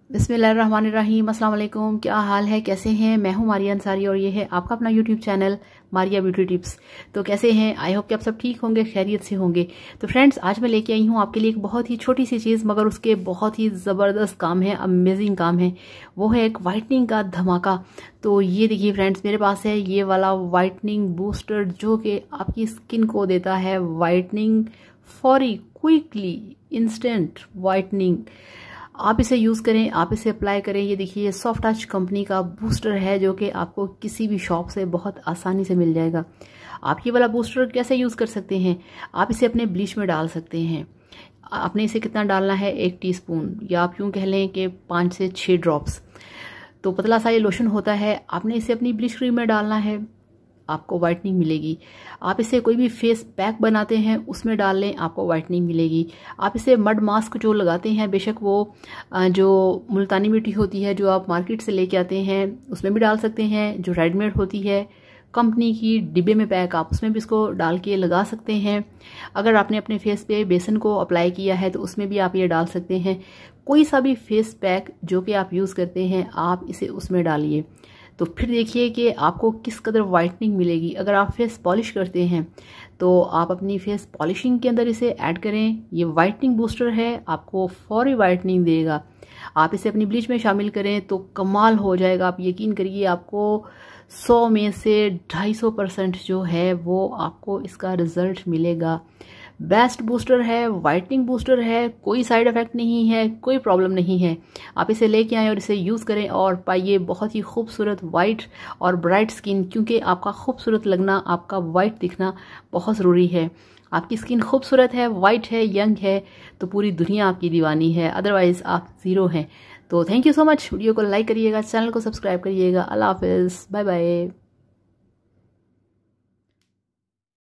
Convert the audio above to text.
बिस्मिल्लाहिर्रहमानिर्रहीम। अस्सलाम वालेकुम। क्या हाल है, कैसे हैं? मैं हूं मारिया अंसारी और ये है आपका अपना YouTube channel Maria beauty tips. तो कैसे हैं? आई होप कि आप सब ठीक होंगे, खैरियत से होंगे। तो फ्रेंड्स, आज मैं लेके आई हूं आपके लिए एक बहुत ही छोटी सी चीज़, मगर उसके बहुत ही ज़बरदस्त काम है, अमेजिंग काम है। वो है एक वाइटनिंग का धमाका। तो ये देखिए फ्रेंड्स, मेरे पास है ये वाला वाइटनिंग बूस्टर, जो कि आपकी स्किन को देता है वाइटनिंग, फौरी, क्विकली, इंस्टेंट वाइटनिंग। आप इसे यूज़ करें, आप इसे अप्लाई करें। ये देखिए, ये सॉफ्ट टच कंपनी का बूस्टर है, जो कि आपको किसी भी शॉप से बहुत आसानी से मिल जाएगा। आप ये वाला बूस्टर कैसे यूज़ कर सकते हैं? आप इसे अपने ब्लीच में डाल सकते हैं। आपने इसे कितना डालना है? 1 टीस्पून, या आप यूँ कह लें कि 5 से 6 ड्रॉप्स। तो पतला सा ये लोशन होता है, आपने इसे अपनी ब्लीच क्रीम में डालना है, आपको वाइटनिंग मिलेगी। आप इसे कोई भी फेस पैक बनाते हैं उसमें डाल लें, आपको वाइटनिंग मिलेगी। आप इसे मड मास्क जो लगाते हैं, बेशक वो जो मुल्तानी मिट्टी होती है जो आप मार्केट से लेके आते हैं उसमें भी डाल सकते हैं, जो रेडीमेड होती है कंपनी की डिब्बे में पैक, आप उसमें भी इसको डाल के लगा सकते हैं। अगर आपने अपने फेस पे बेसन को अप्लाई किया है तो उसमें भी आप ये डाल सकते हैं। कोई सा भी फेस पैक जो कि आप यूज़ करते हैं, आप इसे उसमें डालिए, तो फिर देखिए कि आपको किस कदर वाइटनिंग मिलेगी। अगर आप फेस पॉलिश करते हैं तो आप अपनी फेस पॉलिशिंग के अंदर इसे ऐड करें। ये वाइटनिंग बूस्टर है, आपको फौरी वाइटनिंग देगा। आप इसे अपनी ब्लीच में शामिल करें तो कमाल हो जाएगा। आप यकीन करिए, आपको 100 में से 250% जो है वो आपको इसका रिजल्ट मिलेगा। बेस्ट बूस्टर है, वाइटनिंग बूस्टर है, कोई साइड इफेक्ट नहीं है, कोई प्रॉब्लम नहीं है। आप इसे लेके आएँ और इसे यूज़ करें और पाइए बहुत ही खूबसूरत वाइट और ब्राइट स्किन, क्योंकि आपका खूबसूरत लगना, आपका वाइट दिखना बहुत ज़रूरी है। आपकी स्किन खूबसूरत है, वाइट है, यंग है, तो पूरी दुनिया आपकी दीवानी है, अदरवाइज़ आप ज़ीरो हैं। तो thank you so much. Video को लाइक करिएगा, चैनल को सब्सक्राइब करिएगा। अल्लाह हाफिज़, बाय बाय।